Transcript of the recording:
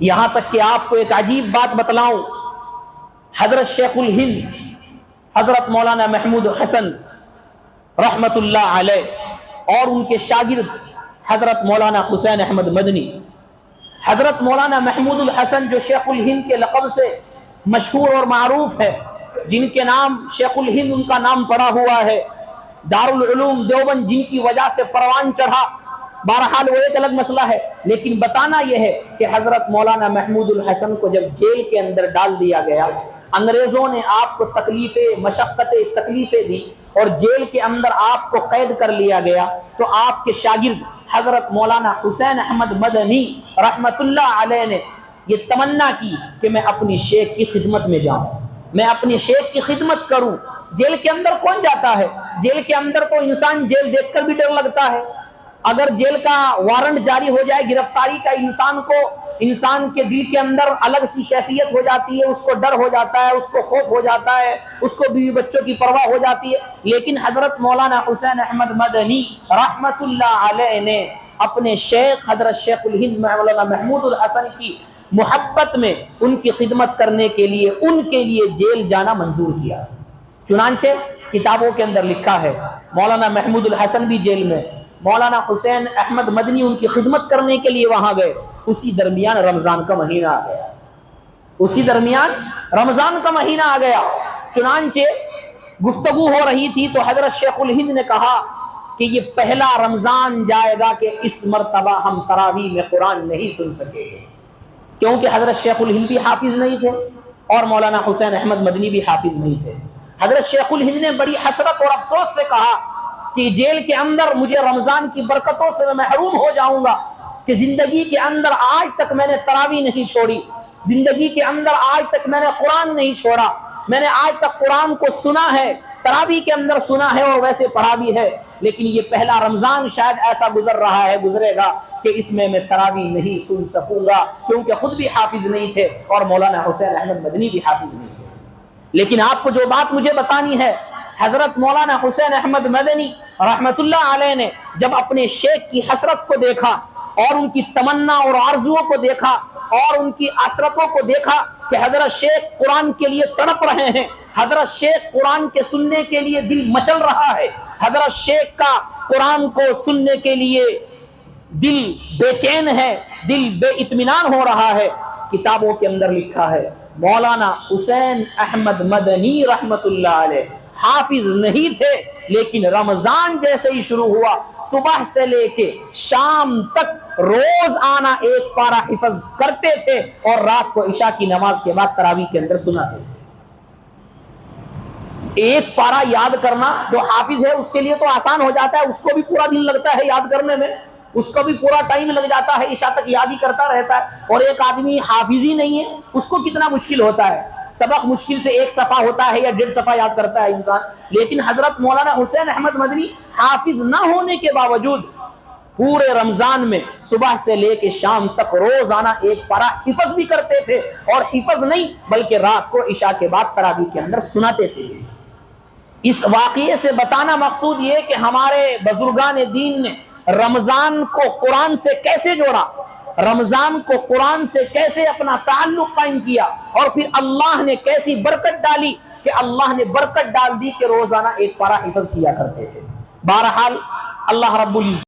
یہاں تک کہ آپ کو ایک عجیب بات بتلاؤں، حضرت شیخ الہند حضرت مولانا محمود حسن رحمت اللہ علیہ اور ان کے شاگرد حضرت مولانا حسین احمد مدنی، حضرت مولانا محمود الحسن جو شیخ الہند کے لقب سے مشہور اور معروف ہے، جن کے نام شیخ الہند ان کا نام پڑا ہوا ہے، دارالعلوم دیوبند جن کی وجہ سے پروان چڑھا، بہرحال وہ ایک الگ مسئلہ ہے، لیکن بتانا یہ ہے کہ حضرت مولانا محمود الحسن کو جب جیل کے اندر ڈال دیا گیا، انگریزوں نے آپ کو تکلیفیں دی اور جیل کے اندر آپ کو قید کر لیا گیا، تو آپ کے شاگرد حضرت مولانا حسین احمد مدنی رحمت اللہ علیہ نے یہ تمنا کی کہ میں اپنی شیخ کی خدمت میں جاؤں، میں اپنی شیخ کی خدمت کروں۔ جیل کے اندر کون جاتا ہے؟ جیل کے اندر تو انسان جیل دیکھ کر بھی ڈر لگتا ہے، اگر جیل کا وارنٹ جاری ہو جائے گرفتاری کا، انسان کے دل کے اندر الگ سی کیفیت ہو جاتی ہے، اس کو ڈر ہو جاتا ہے، اس کو خوف ہو جاتا ہے، اس کو بیوی بچوں کی پرواہ ہو جاتی ہے۔ لیکن حضرت مولانا حسین احمد مدنی رحمت اللہ علیہ نے اپنے شیخ حضرت شیخ الہند مولانا محمود الحسن کی محبت میں ان کی خدمت کرنے کے لیے جیل جانا منظور کیا۔ چنانچہ کتابوں کے اندر لکھا ہے مولانا محمود الحسن بھی جیل میں، مولانا حسین احمد مدنی ان کی خدمت کرنے کے لیے وہاں گئے، اسی درمیان رمضان کا مہینہ آ گیا، چنانچہ گفتگو ہو رہی تھی تو حضرت شیخ الہند نے کہا کہ یہ پہلا رمضان جائے گا کہ اس مرتبہ ہم تراویح میں قرآن نہیں سن سکیں گے، کیونکہ حضرت شیخ الہند بھی حافظ نہیں تھے اور مولانا حسین احمد مدنی بھی حافظ نہیں تھے۔ حضرت شیخ الہند نے بڑی حسرت اور افسوس سے کہا کہ جیل کے اندر مجھے رمضان کی برکتوں سے میں محروم ہو جاؤں گا، کہ زندگی کے اندر آج تک میں نے تراویح نہیں چھوڑی، زندگی کے اندر آج تک میں نے قرآن نہیں چھوڑا، میں نے آج تک قرآن کو سنا ہے، تراویح کے اندر سنا ہے اور ویسے پڑھا بھی ہے، لیکن یہ پہلا رمضان شاید ایسا گزرے گا کہ اس میں تراویح نہیں سن سکوں گا، کیونکہ خود بھی حافظ نہیں تھے اور مولانا حسین احمد مدنی بھی حافظ نہیں تھے۔ لیکن آپ کو جو بات مجھے بتانی ہے، حضرت مولانا حسین احمد مدنی رحمت اللہ علیہ نے جب اپنے شیخ کی حسرت کو دیکھا اور ان کی تمنا اور آرزوؤں کو دیکھا اور ان کی حسرتوں کو دیکھا کہ حضرت شیخ قرآن کے لیے تڑپ رہے ہیں، حضرت شیخ قرآن کے سننے کے لیے دل مچل رہا ہے، حضرت شیخ کا قرآن کو سننے کے لیے دل بے چین ہے، دل بے اطمینان ہو رہا ہے، کتابوں کے اندر لکھا ہے مولانا حسین احمد مدنی رحمت اللہ علیہ حافظ نہیں تھے، لیکن رمضان جیسے ہی شروع ہوا صبح سے لے کے شام تک روز آنا ایک پارہ حفظ کرتے تھے اور رات کو عشاء کی نماز کے بعد تراویح کے اندر سناتے تھے۔ ایک پارہ یاد کرنا جو حافظ ہے اس کے لیے تو آسان ہو جاتا ہے، اس کو بھی پورا دن لگتا ہے یاد کرنے میں، اس کو بھی پورا ٹائم لگ جاتا ہے، عشاء تک یاد ہی کرتا رہتا ہے، اور ایک آدمی حافظ ہی نہیں ہے اس کو کتنا مشکل ہوتا ہے، سبق مشکل سے ایک صفحہ ہوتا ہے یا 1.5 صفحہ یاد کرتا ہے انسان، لیکن حضرت مولانا حسین احمد مدنی حافظ نہ ہونے کے باوجود پورے رمضان میں صبح سے لے کے شام تک روزانہ ایک پارہ حفظ بھی کرتے تھے، اور حفظ نہیں بلکہ رات کو عشاء کے بعد تراویح کے اندر سناتے تھے۔ اس واقعے سے بتانا مقصود یہ کہ ہمارے بزرگان دین نے رمضان کو قرآن سے کیسے جوڑا، رمضان کو قرآن سے کیسے اپنا تعلق قائم کیا، اور پھر اللہ نے کیسی برکت ڈالی کہ اللہ نے برکت ڈال دی کہ روزانہ ایک پارہ حفظ کیا کرتے تھے۔ بہرحال اللہ رب العزت